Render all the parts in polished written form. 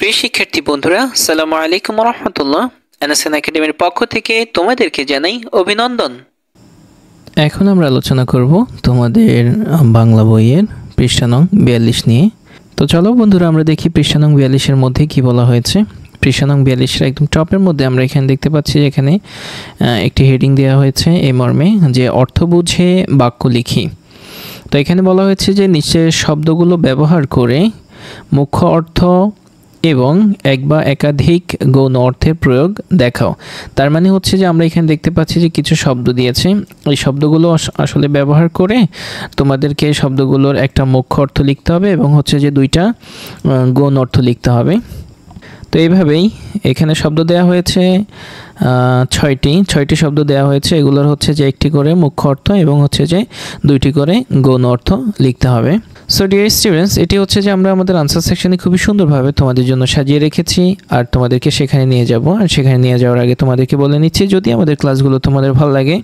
প্রিয় শিক্ষার্থী বন্ধুরা, আসসালামু আলাইকুম ওয়া রাহমাতুল্লাহ। এনএসএন একাডেমির পক্ষ থেকে তোমাদেরকে জানাই অভিনন্দন। এখন আমরা আলোচনা করব তোমাদের বাংলা বইয়ের পৃষ্ঠা নং 42 নিয়ে। তো চলো বন্ধুরা, আমরা দেখি পৃষ্ঠা নং 42 এর মধ্যে কি বলা হয়েছে। পৃষ্ঠা নং 42 এর একদম টপের মধ্যে আমরা এখানে দেখতে পাচ্ছি, এখানে একটি হেডিং দেওয়া হয়েছে এই মর্মে যে অর্থ বুঝে বাক্য লিখি। তো এখানে বলা হয়েছে যে নিচের শব্দগুলো ব্যবহার করে মুখ্য অর্থ এবং এক বা একাধিক গৌণ অর্থের প্রয়োগ দেখাও। তার মানে হচ্ছে যে আমরা এখানে দেখতে পাচ্ছি যে কিছু শব্দ দিয়েছে, এই শব্দগুলো আসলে ব্যবহার করে তোমাদেরকে শব্দগুলোর একটা মুখ্য অর্থ লিখতে হবে এবং হচ্ছে যে দুইটা গৌণ অর্থ লিখতে হবে। তো এইভাবেই এখানে শব্দ দেওয়া হয়েছে ছয়টি শব্দ দেওয়া হয়েছে। এগুলোর হচ্ছে যে একটি করে মুখ্য অর্থ এবং হচ্ছে যে দুইটি করে গৌণ অর্থ লিখতে হবে। সো ডিয়ার স্টুডেন্টস, এটি হচ্ছে যে আমরা আমাদের আনসার সেকশনে খুবই সুন্দরভাবে তোমাদের জন্য সাজিয়ে রেখেছি আর তোমাদেরকে সেখানে নিয়ে যাব। আর সেখানে নিয়ে যাওয়ার আগে তোমাদেরকে বলে নিচ্ছি, যদি আমাদের ক্লাসগুলো তোমাদের ভালো লাগে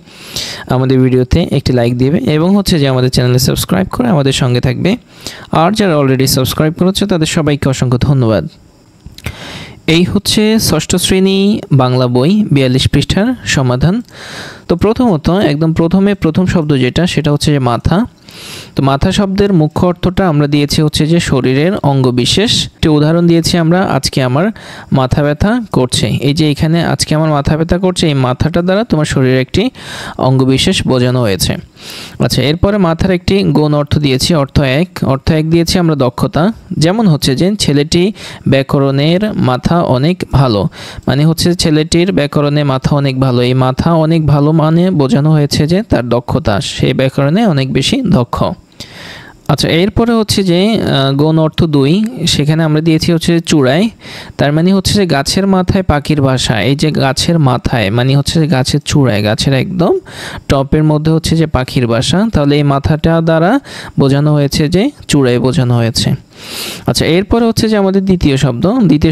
আমাদের ভিডিওতে একটি লাইক দিবে এবং হচ্ছে যে আমাদের চ্যানেলে সাবস্ক্রাইব করে আমাদের সঙ্গে থাকবে। আর যারা অলরেডি সাবস্ক্রাইব করেছে তাদের সবাইকে অসংখ্য ধন্যবাদ। এই হচ্ছে ষষ্ঠ শ্রেণী বাংলা বই 42 পৃষ্ঠার সমাধান। তো প্রথমত একদম প্রথম শব্দ যেটা, সেটা হচ্ছে যে মাথা। তো মাথা শব্দের মুখ্য অর্থটা আমরা দিয়েছি হচ্ছে যে শরীরের অঙ্গবিশেষ। একটি উদাহরণ দিয়েছি আমরা, আজকে আমার মাথা ব্যথা করছে। এই যে এখানে আজকে আমার মাথা ব্যথা করছে, এই মাথাটা দ্বারা তোমার শরীরের একটি অঙ্গবিশেষ বোঝানো হয়েছে। আচ্ছা, এরপরে মাথার একটি গৌণ অর্থ দিয়েছি, অর্থ এক দিয়েছি আমরা দক্ষতা। যেমন হচ্ছে যে ছেলেটি ব্যাকরণের মাথা অনেক ভালো, মানে হচ্ছে ছেলেটির ব্যাকরণে মাথা অনেক ভালো। এই মাথা অনেক ভালো মানে বোঝানো হয়েছে যে তার দক্ষতা, সে ব্যাকরণে অনেক বেশি দক্ষ। আচ্ছা, এরপরে হচ্ছে যে গৌণ অর্থ 2, সেখানে আমরা দিয়েছি হচ্ছে চূড়ায়। তার মানে হচ্ছে যে গাছের মাথায় পাখির বাসা। এই যে গাছের মাথায় মানে হচ্ছে যে গাছের চূড়ায়, গাছের একদম টপের মধ্যে হচ্ছে যে পাখির বাসা, তাহলে এই মাথাটা দ্বারা বোঝানো হয়েছে যে চূড়ায় বোঝানো হয়েছে। আচ্ছা, এরপরে হচ্ছে যে আমাদের দ্বিতীয়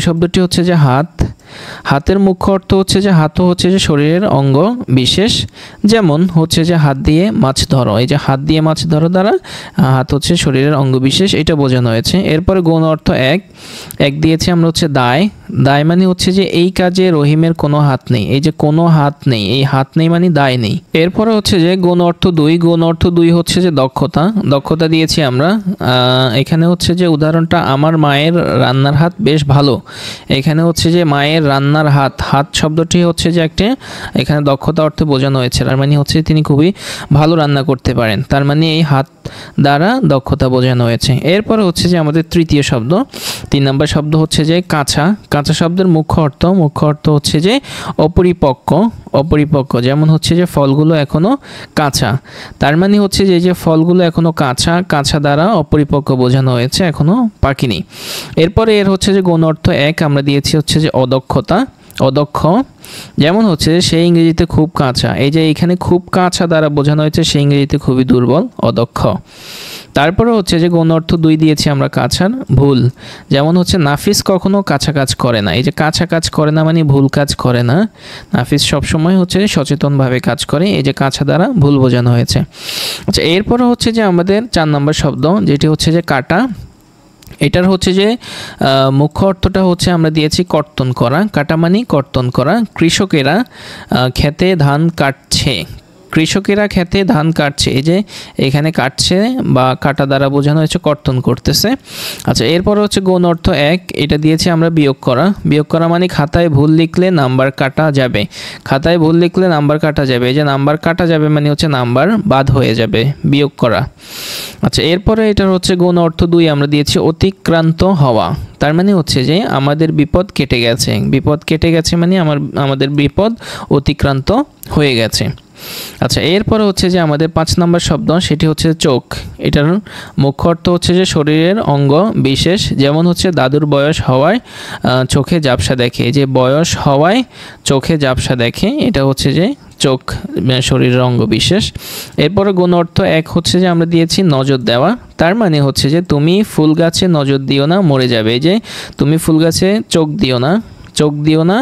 শব্দটি হচ্ছে যে হাত। হাতের মুখ্য অর্থ হচ্ছে যে হাতও হচ্ছে যে শরীরের অঙ্গ বিশেষ। যেমন হচ্ছে যে হাত দিয়ে মাছ ধরো, এই যে হাত দিয়ে মাছ ধরো দ্বারা হাত হচ্ছে শরীরের অঙ্গ বিশেষ, এটা বোঝানো হয়েছে। এরপরে গৌণ অর্থ এক দিয়েছি আমরা হচ্ছে দায় মানে হচ্ছে যে এই কাজে রহিমের কোনো হাত নেই। এই যে কোনো হাত নেই, এই হাত নেই মানে দায় নেই। এরপরে হচ্ছে যে গৌণ অর্থ 2 হচ্ছে যে দক্ষতা দিয়েছি আমরা। এখানে হচ্ছে যে উদাহরণটা, আমার মায়ের রান্নার হাত বেশ ভালো। এখানে হচ্ছে যে মায়ের রান্নার হাত শব্দটি হচ্ছে যে একটা এখানে দক্ষতা অর্থে বোঝানো হয়েছে। তার মানে হচ্ছে তিনি খুবই ভালো রান্না করতে পারেন, তার মানে এই হাত দ্বারা দক্ষতা বোঝানো হয়েছে। এরপরে হচ্ছে যে আমাদের তৃতীয় শব্দ, 3 নম্বর শব্দ হচ্ছে যে কাঁচা শব্দের মুখ্য অর্থ হচ্ছে যে অপরিপক্ক। যেমন হচ্ছে যে ফলগুলো এখনো কাঁচা, তার মানে হচ্ছে যে ফলগুলো এখনো কাঁচা দ্বারা অপরিপক্ক বোঝানো হয়েছে, এখনো পাকেনি। এরপরে এর হচ্ছে যে গৌণ অর্থ 1 আমরা দিয়েছি হচ্ছে যে অদক্ষ। যেমন হচ্ছে সে ইংরেজিতে খুব কাঁচা, এই যে এখানে খুব কাঁচা দ্বারা বোঝানো হয়েছে সে ইংরেজিতে খুবই দুর্বল, অদক্ষ। তারপরে হচ্ছে যে গৌণ অর্থ 2 দিয়েছি আমরা কাঁচার ভুল। যেমন হচ্ছে নাফিস কখনো কাঁচা কাজ করে না, এই যে কাঁচা কাজ করে না মানে ভুল কাজ করে না। নাফিস সবসময় হচ্ছে সচেতনভাবে কাজ করে, এই যে কাঁচা দ্বারা ভুল বোঝানো হয়েছে। আচ্ছা, এরপরে হচ্ছে যে আমাদের 4 নম্বর শব্দ, যেটি হচ্ছে যে কাটা। এটার হচ্ছে যে মুখ্য অর্থটা হচ্ছে আমরা দিয়েছি কর্তন করা। কাটা মানে কর্তন করা। কৃষকেরা খেতে ধান কাটছে, এই যে এখানে কাটছে বা কাটা দ্বারা বোঝানো হয়েছে কর্তন করতেছে। আচ্ছা, এরপর হচ্ছে গৌণ অর্থ 1, এটা দিয়েছি আমরা বিয়োগ করা মানে খাতায় ভুল লিখলে নাম্বার কাটা যাবে। এই যে নাম্বার কাটা যাবে মানে হচ্ছে নাম্বার বাদ হয়ে যাবে, বিয়োগ করা। আচ্ছা, এরপরে এটার হচ্ছে গৌণ অর্থ 2 আমরা দিয়েছি অতিক্রান্ত হওয়া। তার মানে হচ্ছে যে আমাদের বিপদ কেটে গেছে মানে আমাদের বিপদ অতিক্রান্ত হয়ে গেছে। আচ্ছা, এরপরে হচ্ছে যে আমাদের 5 নম্বর শব্দ, সেটি হচ্ছে চোখ। এটার মুখ্য অর্থ হচ্ছে যে শরীরের অঙ্গ বিশেষ। যেমন হচ্ছে দাদুর বয়স হওয়ায় চোখে ঝাপসা দেখে, এই যে বয়স হওয়ায় চোখে ঝাপসা দেখে, এটা হচ্ছে যে চোখ শরীরের অঙ্গ বিশেষ। এরপরে গৌণ অর্থ 1 হচ্ছে যে আমরা দিয়েছি নজর দেওয়া। তার মানে হচ্ছে যে তুমি ফুল গাছে নজর দিও না, মরে যাবে। এই যে তুমি ফুল গাছে চোখ দিও না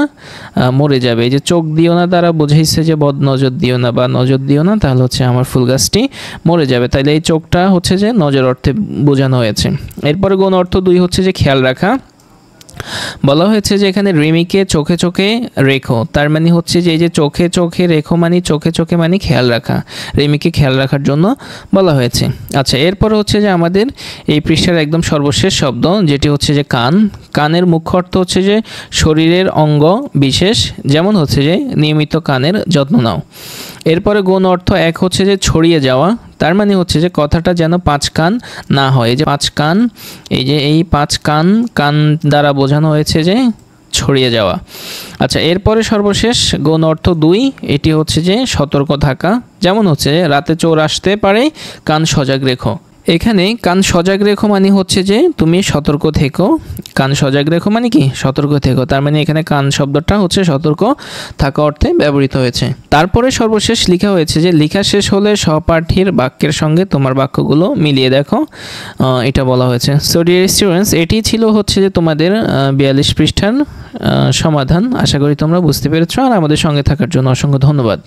মরে যাবে। এই যে চোখ দিও না দ্বারা বোঝাইছে যে বদ নজর দিও না বা নজর দিও না, তাহলে হচ্ছে আমার ফুল গাছটি মরে যাবে। তাইলে এই চোখটা হচ্ছে যে নজর অর্থে বোঝানো হয়েছে। এরপরে গৌণ অর্থ 2 হচ্ছে যে খেয়াল রাখা। বলা হয়েছে যে এখানে রিমিকে চোখে চোখে রেখো, তার মানে হচ্ছে যে এই যে চোখে চোখে রেখো মানে চোখে চোখে মানে খেয়াল রাখা, রিমিকে খেয়াল রাখার জন্য বলা হয়েছে। আচ্ছা, এরপর হচ্ছে যে আমাদের এই পৃষ্ঠার একদম সর্বশেষ শব্দ যেটি হচ্ছে যে কান। কানের মুখ্য অর্থ হচ্ছে যে শরীরের অঙ্গ বিশেষ, যেমন হচ্ছে যে নিয়মিত কানের যত্ন নাও। এরপরে গৌণ অর্থ এক হচ্ছে যে ছড়িয়ে যাওয়া, তার মানে হচ্ছে যে কথাটা যেন পাঁচ কান না হয়। এই যে পাঁচ কান, এই যে এই পাঁচ কান, কান দ্বারা বোঝানো হয়েছে যে ছড়িয়ে যাওয়া। আচ্ছা, এরপরে সর্বশেষ গৌণ অর্থ দুই, এটি হচ্ছে যে সতর্ক থাকা, যেমন হচ্ছে রাতে চোর আসতে পারে, কান সজাগ রেখো। এখানে কান সজাগ রেখো মানে হচ্ছে যে তুমি সতর্ক থেকো, কান সজাগ রেখো মানে কি সতর্ক থেকো, তার মানে এখানে কান শব্দটা হচ্ছে সতর্ক থাকা অর্থে ব্যবহৃত হয়েছে। তারপরে সর্বশেষ লেখা হয়েছে যে লেখা শেষ হলে সহপাঠীর বাক্যের সঙ্গে তোমার বাক্যগুলো মিলিয়ে দেখো, এটা বলা হয়েছে। সো ডিয়ার স্টুডেন্টস, এটি ছিল হচ্ছে যে তোমাদের 42 পৃষ্ঠার সমাধান। আশা করি তোমরা বুঝতে পেরেছো, আর আমাদের সঙ্গে থাকার জন্য অসংখ্য ধন্যবাদ।